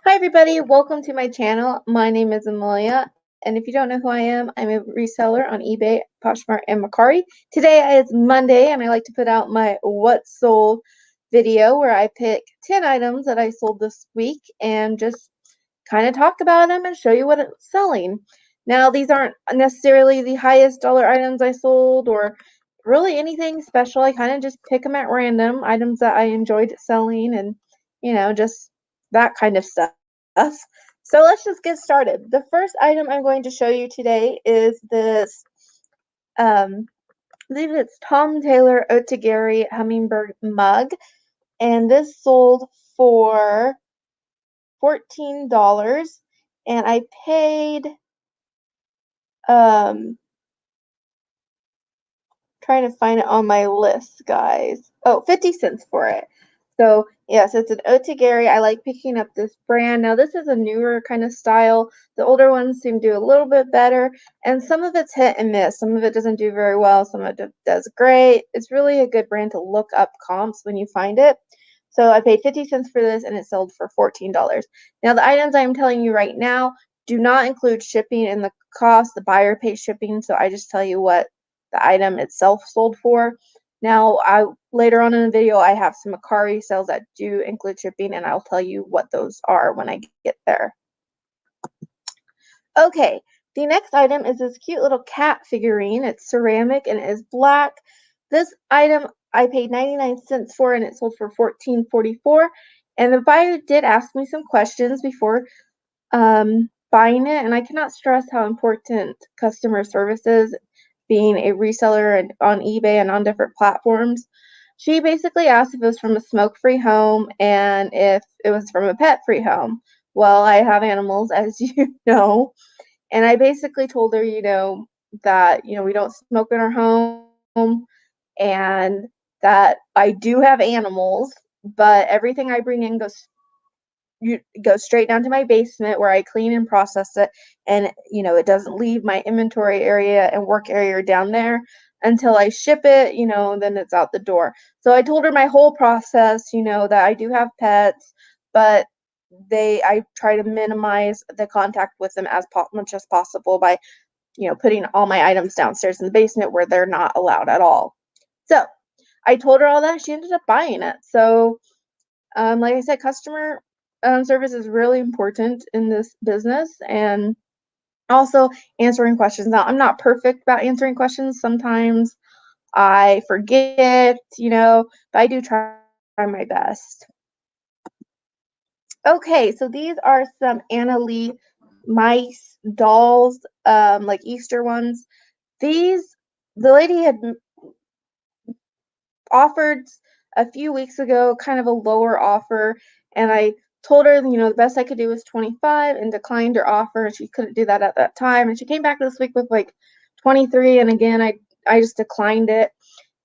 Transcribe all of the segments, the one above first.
Hi everybody, welcome to my channel. My name is Amelia, and if you don't know who I am, I'm a reseller on eBay, Poshmark, and Mercari. Today is Monday, and I like to put out my What Sold video where I pick 10 items that I sold this week and just kind of talk about them and show you what it's selling. Now, these aren't necessarily the highest dollar items I sold or really anything special. I kind of just pick them at random, items that I enjoyed selling and, just that kind of stuff. So let's just get started. The first item I'm going to show you today is this, I believe it's Tom Taylor Otagari Hummingbird mug, and this sold for $14, and I paid, trying to find it on my list, guys. Oh, 50 cents for it. So, yes, it's an Otagari. I like picking up this brand. Now, this is a newer kind of style. The older ones seem to do a little bit better, and some of it's hit and miss. Some of it doesn't do very well. Some of it does great. It's really a good brand to look up comps when you find it. So I paid 50 cents for this, and it sold for $14. Now, the items I'm telling you right now do not include shipping in the cost. The buyer pays shipping, so I just tell you what the item itself sold for. Now, later on in the video, I have some Akari sales that do include shipping, and I'll tell you what those are when I get there. Okay, the next item is this cute little cat figurine. It's ceramic and it is black. This item I paid 99 cents for, and it sold for $14.44. And the buyer did ask me some questions before buying it, and I cannot stress how important customer service is, being a reseller and on eBay and on different platforms. She basically asked if it was from a smoke-free home and if it was from a pet-free home. Well, I have animals, as you know, and I basically told her, that, we don't smoke in our home and that I do have animals, but everything I bring in goes straight down to my basement where I clean and process it, and it doesn't leave my inventory area and work area down there until I ship it, then it's out the door. So I told her my whole process, that I do have pets, but I try to minimize the contact with them as much as possible by, putting all my items downstairs in the basement where they're not allowed at all. So I told her all that. She ended up buying it. So like I said, customer service is really important in this business, and also answering questions. Now, I'm not perfect about answering questions. Sometimes I forget, but I do try my best. Okay, so these are some Anna Lee mice dolls, like Easter ones. The lady had offered a few weeks ago kind of a lower offer, and I told her, the best I could do was 25 and declined her offer, and she couldn't do that at that time. And she came back this week with like 23, and again, I just declined it.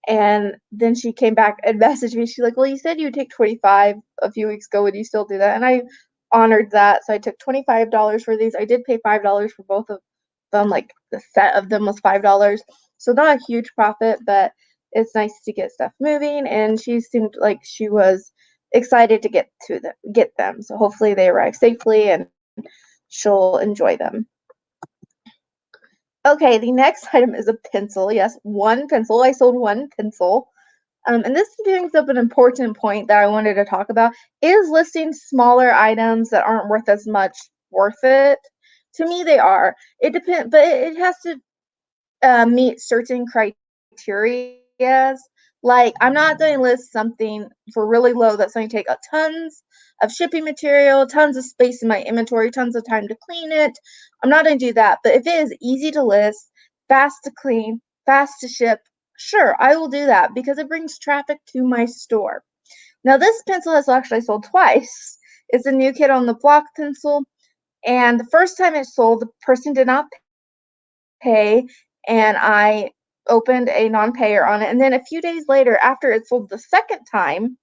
And then she came back and messaged me. She's like, well, you said you would take 25 a few weeks ago. Would you still do that? And I honored that. So I took $25 for these. I did pay $5 for both of them. Like the set of them was $5. So not a huge profit, but it's nice to get stuff moving. And she seemed like she was excited to get them. So hopefully they arrive safely and she'll enjoy them. Okay, the next item is a pencil. Yes, one pencil. I sold one pencil. And this brings up an important point that I wanted to talk about, is listing smaller items that aren't worth as much worth it. To me, they are. It depends, but it has to meet certain criteria. Like, I'm not going to list something for really low that's going to take tons of shipping material, tons of space in my inventory, tons of time to clean it. I'm not going to do that. But if it is easy to list, fast to clean, fast to ship, sure, I will do that because it brings traffic to my store. Now, this pencil has actually sold twice. It's a new kid on the block pencil. And the first time it sold, the person did not pay, and I opened a non-payer on it. And then a few days later, after it sold the second time,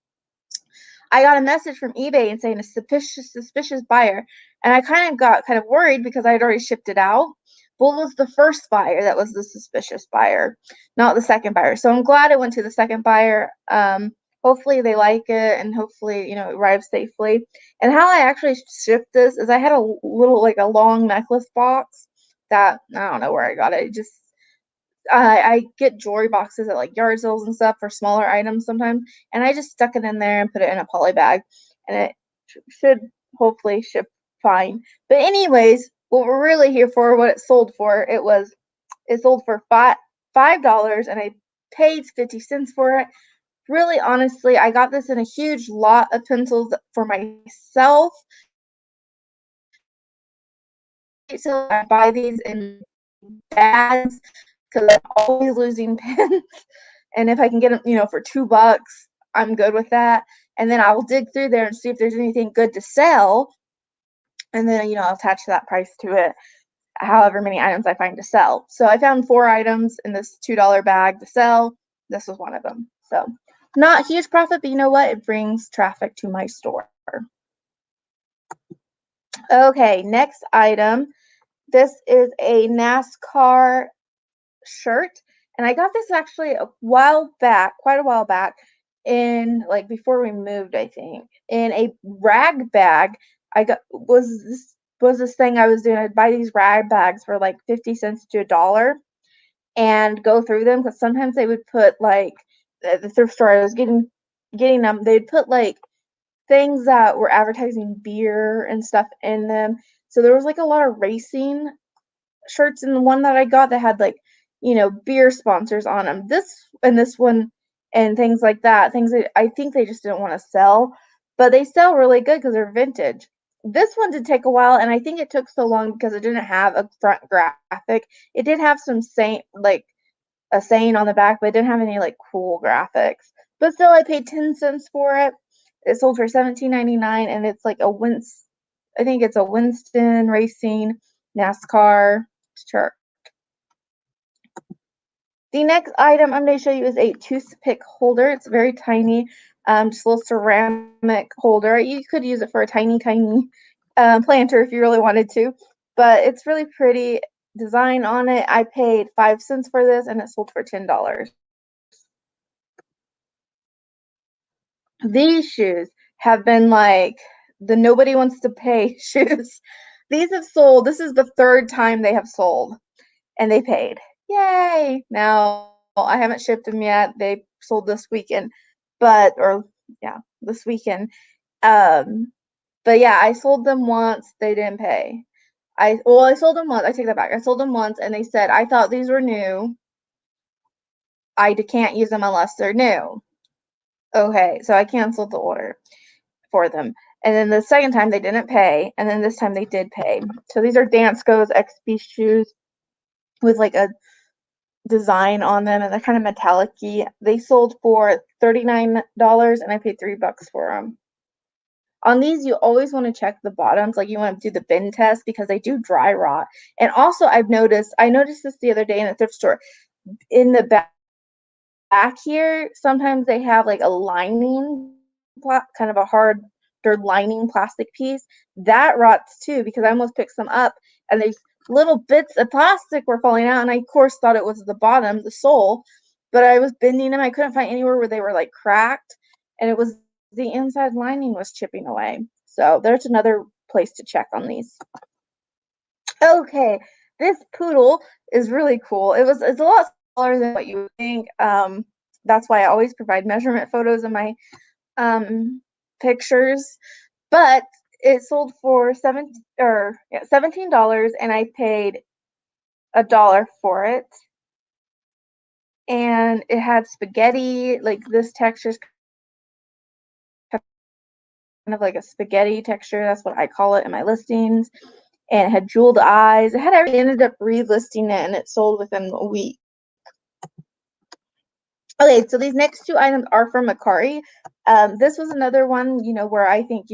I got a message from eBay and saying a suspicious buyer. And I got kind of worried because I had already shipped it out. Well, it was the first buyer that was the suspicious buyer, not the second buyer. So I'm glad it went to the second buyer. hopefully they like it and hopefully, it arrives safely. And how I actually shipped this is I had a little, like a long necklace box that I don't know where I got it. It just I get jewelry boxes at like yard sales and stuff for smaller items sometimes, and I just stuck it in there and put it in a poly bag, and it should hopefully ship fine. But anyways, what we're really here for, what it sold for, it sold for $5, and I paid 50 cents for it. Really, honestly, I got this in a huge lot of pencils for myself. So I buy these in bags because I'm always losing pens. And if I can get them, for $2, I'm good with that. And then I will dig through there and see if there's anything good to sell. And then, I'll attach that price to it, however many items I find to sell. So I found 4 items in this $2 bag to sell. This was one of them. So not huge profit, but you know what? It brings traffic to my store. Okay, next item. This is a NASCAR shirt, and I got this actually a while back, quite a while back, in like before we moved, I think, in a rag bag. I got was this thing I was doing. I'd buy these rag bags for like 50 cents to $1 and go through them because sometimes they would put like the thrift store I was getting them. They'd put like things that were advertising beer and stuff in them. So there was like a lot of racing shirts in the one that I got that had like, beer sponsors on them. This one and things like that, things that I think they just didn't want to sell, but they sell really good because they're vintage. This one did take a while, and I think it took so long because it didn't have a front graphic. It did have some like a saying on the back, but it didn't have any like cool graphics. But still, I paid 10 cents for it. It sold for $17.99, and it's like I think it's a Winston Racing NASCAR shirt. The next item I'm going to show you is a toothpick holder. It's very tiny, just a little ceramic holder. You could use it for a tiny planter if you really wanted to, but it's really pretty design on it. I paid 5 cents for this, and it sold for $10. These shoes have been like the nobody wants to pay shoes. These have sold. This is the third time they have sold, and they paid. Yay! Now I haven't shipped them yet. They sold this weekend, this weekend. Um, but yeah, I sold them once. They didn't pay. I sold them once. I take that back. I sold them once, and they said I thought these were new. I can't use them unless they're new. Okay, so I canceled the order for them. And then the second time they didn't pay, and then this time they did pay. So these are Dansko's XP shoes with like a design on them, and they're kind of metallic-y. They sold for $39, and I paid $3 for them. On these, you always want to check the bottoms, like you want to do the bin test because they do dry rot. And also, I noticed this the other day in a thrift store. In the back here, sometimes they have like a lining, kind of a hard lining plastic piece that rots too, because I almost picked some up and these little bits of plastic were falling out, and I of course thought it was the bottom, the sole, but I was bending them. I couldn't find anywhere where they were like cracked, and it was the inside lining was chipping away. So there's another place to check on these. Okay, this poodle is really cool. It's a lot smaller than what you would think. That's why I always provide measurement photos in my pictures. But it sold for $17, and I paid $1 for it. And it had spaghetti, like this texture is kind of like a spaghetti texture. That's what I call it in my listings. And it had jeweled eyes. It had everything. Ended up relisting it, and it sold within a week. Okay, so these next 2 items are from Mercari. This was another one, where I think,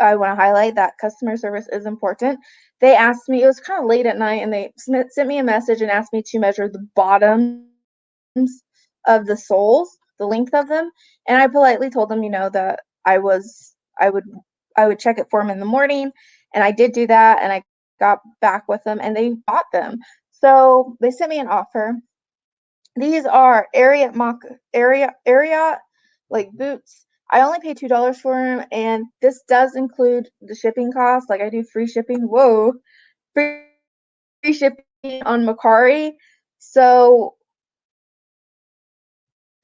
I want to highlight that customer service is important. They asked me, it was kind of late at night, and they sent me a message and asked me to measure the bottoms of the soles, the length of them, and I politely told them, that I would check it for them in the morning, and I did do that, and I got back with them, and they bought them. So they sent me an offer. These are Ariat like boots. I only paid $2 for them, and this does include the shipping cost. Like I do free shipping. Whoa, free shipping on Mercari. So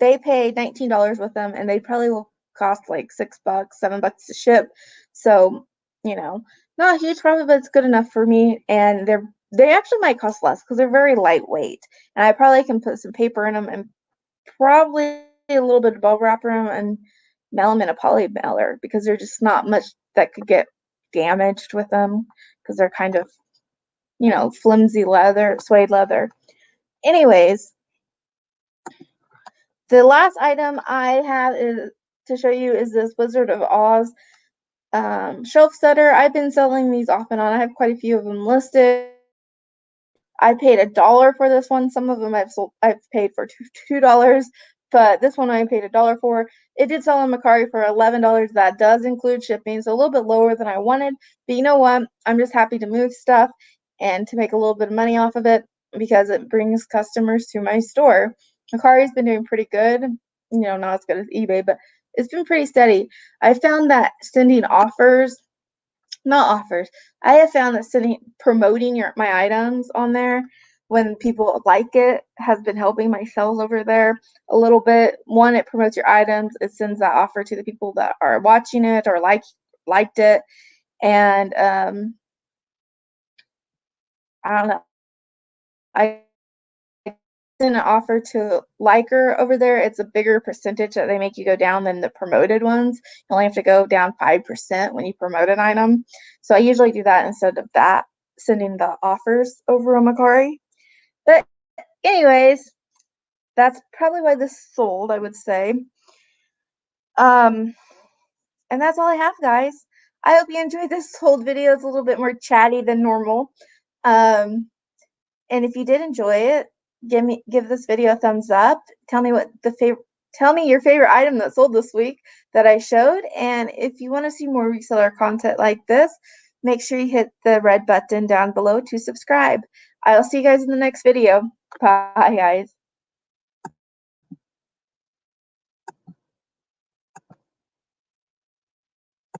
they paid $19 with them, and they probably will cost like $6, $7 to ship. So, you know, not a huge profit, but it's good enough for me. And they actually might cost less because they're very lightweight. And I probably can put some paper in them and probably a little bit of bubble wrap around them and mail them in a poly mailer because there's just not much that could get damaged with them because they're kind of, flimsy leather, suede leather. Anyways, the last item I have to show you is this Wizard of Oz shelf setter. I've been selling these off and on. I have quite a few of them listed. I paid $1 for this one. Some of them I've paid for $2, but this one I paid $1 for. It did sell on Mercari for $11. That does include shipping, so a little bit lower than I wanted. But you know what? I'm just happy to move stuff and to make a little bit of money off of it because it brings customers to my store. Mercari's been doing pretty good. Not as good as eBay, but it's been pretty steady. I found that sending offers not offers. I have found that promoting my items on there when people like it has been helping my sales over there a little bit. One, it promotes your items. It sends that offer to the people that are watching it or liked it. And I don't know. I send an offer to liker over there. It's a bigger percentage that they make you go down than the promoted ones. You only have to go down 5% when you promote an item. So I usually do that instead of that, sending the offers over on Mercari. But anyways, that's probably why this sold, I would say. And that's all I have, guys. I hope you enjoyed this sold video. It's a little bit more chatty than normal. And if you did enjoy it, give this video a thumbs up. Tell me tell me your favorite item that sold this week that I showed. And if you want to see more reseller content like this, make sure you hit the red button down below to subscribe. I'll see you guys in the next video. Bye, guys.